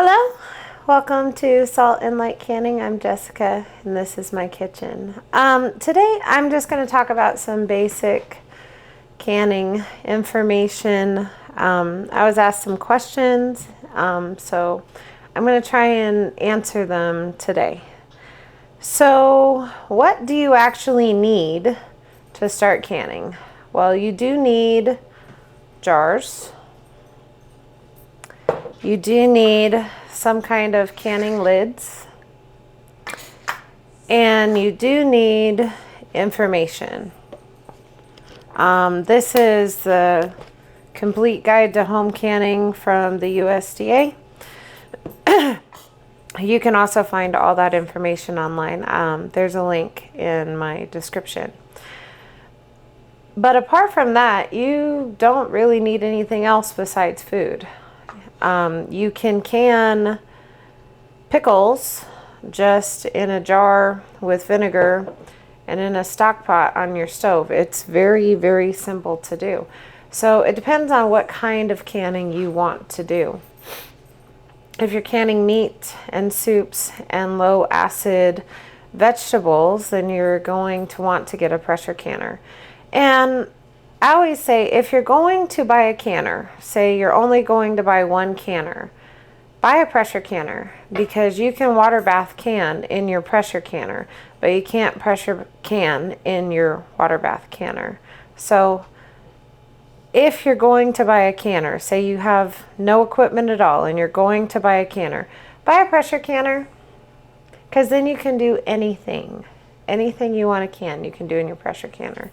Hello, welcome to Salt and Light Canning. I'm Jessica and this is my kitchen. Today I'm just going to talk about some basic canning information. I was asked some questions, so I'm going to try and answer them today. So what do you actually need to start canning? Well, you do need jars. You do need some kind of canning lids, and you do need information. This is the complete guide to home canning from the USDA. You can also find all that information online. There's a link in my description. But apart from that, you don't really need anything else besides food. You can pickles just in a jar with vinegar and in a stock pot on your stove. It's very, very simple to do. So it depends on what kind of canning you want to do. If you're canning meat and soups and low acid vegetables, then you're going to want to get a pressure canner. And I always say, if you're going to buy a canner, say you're only going to buy one canner, buy a pressure canner, because you can water bath can in your pressure canner, but you can't pressure can in your water bath canner. So if you're going to buy a canner, say you have no equipment at all and you're going to buy a canner, buy a pressure canner, because then you can do anything. Anything you want to can, you can do in your pressure canner.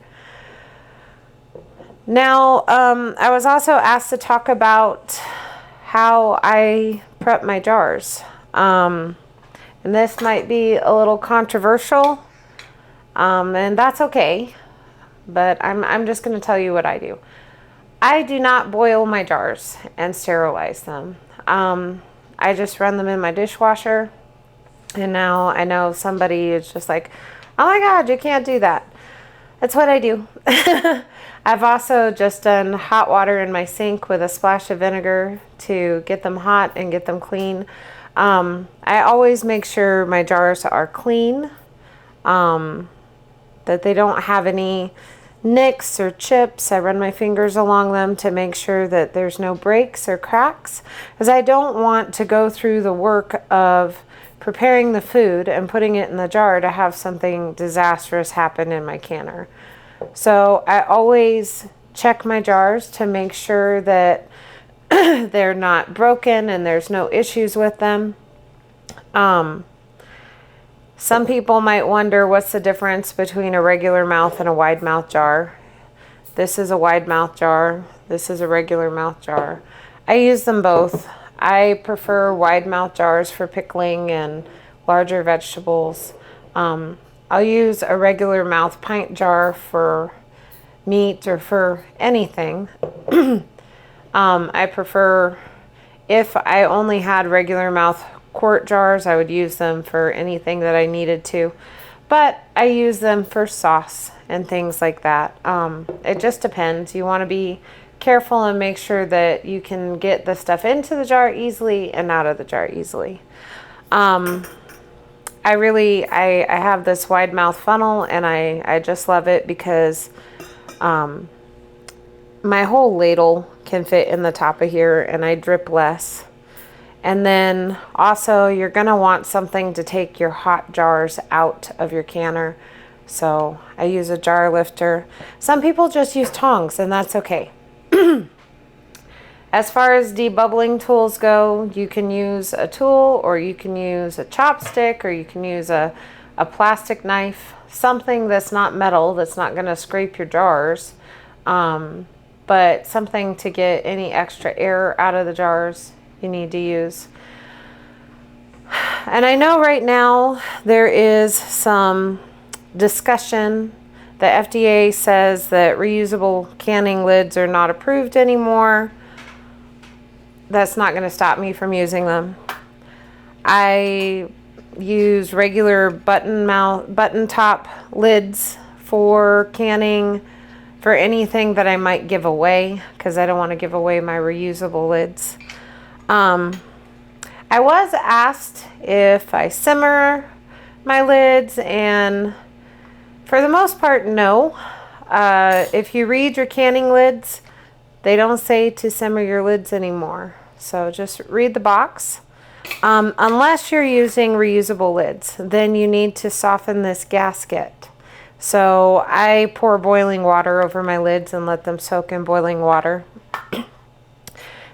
Now, I was also asked to talk about how I prep my jars. And this might be a little controversial, and that's okay, but I'm just going to tell you what I do. I do not boil my jars and sterilize them. I just run them in my dishwasher, and now I know somebody is just like, oh my God, you can't do that. That's what I do. I've also just done hot water in my sink with a splash of vinegar to get them hot and get them clean. I always make sure my jars are clean, that they don't have any nicks or chips. I run my fingers along them to make sure that there's no breaks or cracks, because I don't want to go through the work of preparing the food and putting it in the jar to have something disastrous happen in my canner. So I always check my jars to make sure that they're not broken and there's no issues with them. Some people might wonder what's the difference between a regular mouth and a wide mouth jar. This is a wide mouth jar. This is a regular mouth jar. I use them both. I prefer wide mouth jars for pickling and larger vegetables. I'll use a regular mouth pint jar for meat or for anything. I prefer, if I only had regular mouth quart jars, I would use them for anything that I needed to. But I use them for sauce and things like that. It just depends. You want to be careful and make sure that you can get the stuff into the jar easily and out of the jar easily. I have this wide mouth funnel, and I just love it because my whole ladle can fit in the top of here and I drip less. And then also you're going to want something to take your hot jars out of your canner. So I use a jar lifter. Some people just use tongs, and that's okay. As far as debubbling tools go, you can use a tool, or you can use a chopstick, or you can use a plastic knife, something that's not metal, that's not going to scrape your jars, but something to get any extra air out of the jars you need to use. And I know right now there is some discussion. The FDA says that reusable canning lids are not approved anymore. That's not going to stop me from using them. I use regular button top lids for canning, for anything that I might give away, because I don't want to give away my reusable lids. I was asked if I simmer my lids, and for the most part, no. If you read your canning lids, they don't say to simmer your lids anymore. So just read the box. Unless you're using reusable lids, then you need to soften this gasket. So I pour boiling water over my lids and let them soak in boiling water.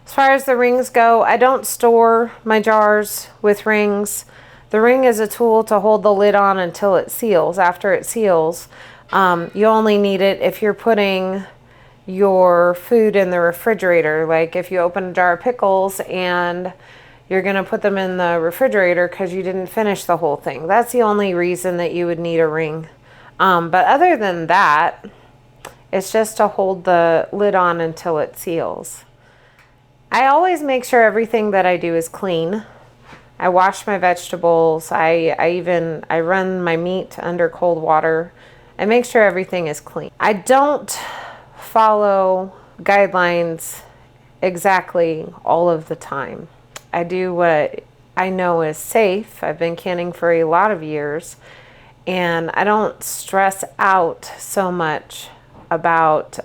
As far as the rings go, I don't store my jars with rings. The ring is a tool to hold the lid on until it seals. After it seals, you only need it if you're putting your food in the refrigerator. Like if you open a jar of pickles and you're going to put them in the refrigerator because you didn't finish the whole thing. That's the only reason that you would need a ring. But other than that, it's just to hold the lid on until it seals. I always make sure everything that I do is clean. I wash my vegetables. I run my meat under cold water. I make sure everything is clean. I don't follow guidelines exactly all of the time. I do what I know is safe. I've been canning for a lot of years, and I don't stress out so much about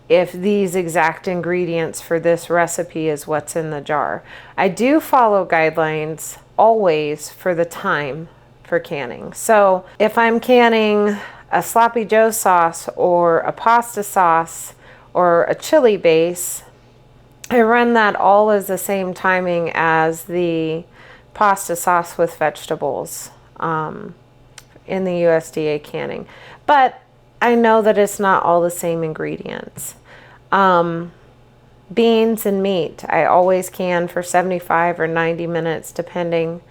if these exact ingredients for this recipe is what's in the jar. I do follow guidelines always for the time for canning. So if I'm canning a sloppy joe sauce or a pasta sauce or a chili base, I run that all as the same timing as the pasta sauce with vegetables in the USDA canning. But I know that it's not all the same ingredients. Beans and meat, I always can for 75 or 90 minutes, depending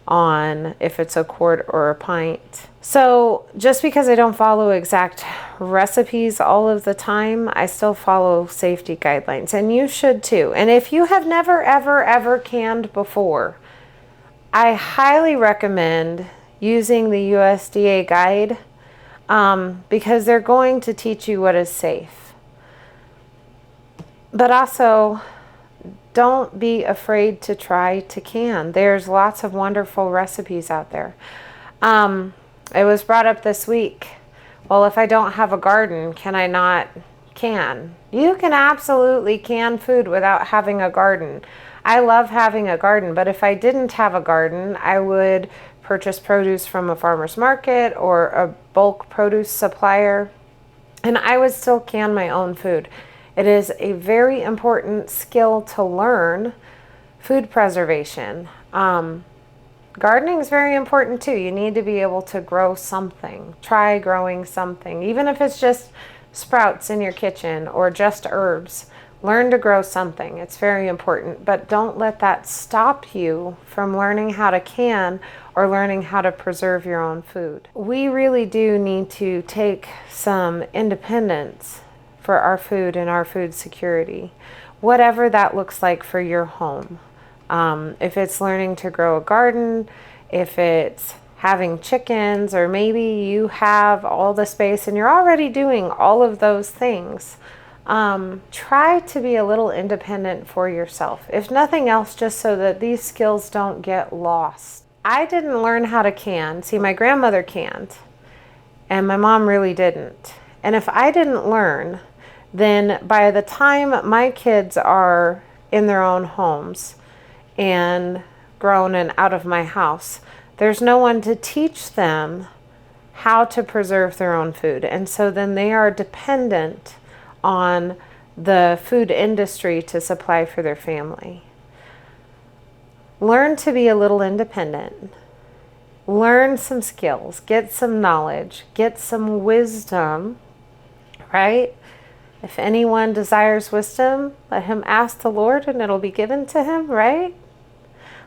on if it's a quart or a pint. So just because I don't follow exact recipes all of the time, I still follow safety guidelines, and you should too. And if you have never, ever canned before, I highly recommend using the USDA guide because they're going to teach you what is safe. But also, don't be afraid to try to can. There's lots of wonderful recipes out there. It was brought up this week. Well, if I don't have a garden, can I not can? You can absolutely can food without having a garden. I love having a garden, but if I didn't have a garden, I would purchase produce from a farmer's market or a bulk produce supplier, and I would still can my own food. It is a very important skill to learn, food preservation. Gardening is very important too. You need to be able to grow something. Try growing something, even if it's just sprouts in your kitchen or just herbs. Learn to grow something. It's very important, but don't let that stop you from learning how to can or learning how to preserve your own food. We really do need to take some independence for our food and our food security, whatever that looks like for your home. If it's learning to grow a garden, if it's having chickens, or maybe you have all the space and you're already doing all of those things, try to be a little independent for yourself. If nothing else, just so that these skills don't get lost. I didn't learn how to can. See, my grandmother canned, and my mom really didn't. And if I didn't learn, then by the time my kids are in their own homes and grown and out of my house, there's no one to teach them how to preserve their own food. And so then they are dependent on the food industry to supply for their family. Learn to be a little independent. Learn some skills, get some knowledge, get some wisdom, right? If anyone desires wisdom, let him ask the Lord and it'll be given to him, right?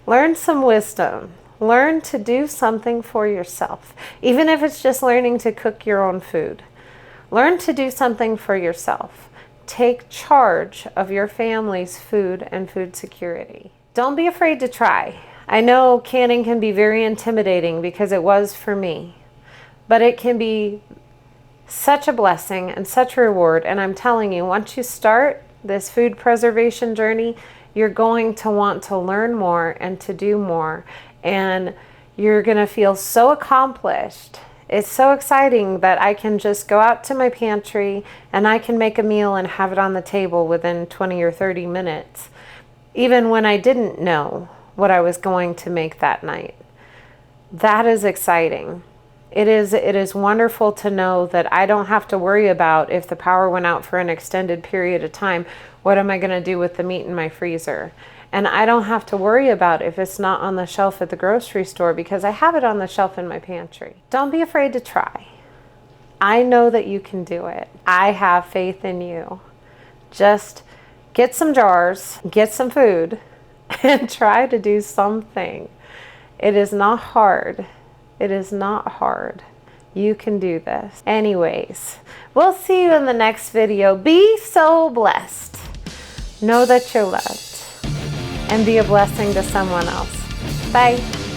Learn some wisdom. Learn to do something for yourself, even if it's just learning to cook your own food. Learn to do something for yourself. Take charge of your family's food and food security. Don't be afraid to try. I know canning can be very intimidating because it was for me, but it can be such a blessing and such a reward. And I'm telling you, once you start this food preservation journey, you're going to want to learn more and to do more. And you're going to feel so accomplished. It's so exciting that I can just go out to my pantry and I can make a meal and have it on the table within 20 or 30 minutes, even when I didn't know what I was going to make that night. That is exciting. It is wonderful to know that I don't have to worry about if the power went out for an extended period of time, what am I going to do with the meat in my freezer? And I don't have to worry about if it's not on the shelf at the grocery store because I have it on the shelf in my pantry. Don't be afraid to try. I know that you can do it. I have faith in you. Just get some jars, get some food, and try to do something. It is not hard. It is not hard. You can do this. Anyways, we'll see you in the next video. Be so blessed. Know that you're loved. And be a blessing to someone else. Bye.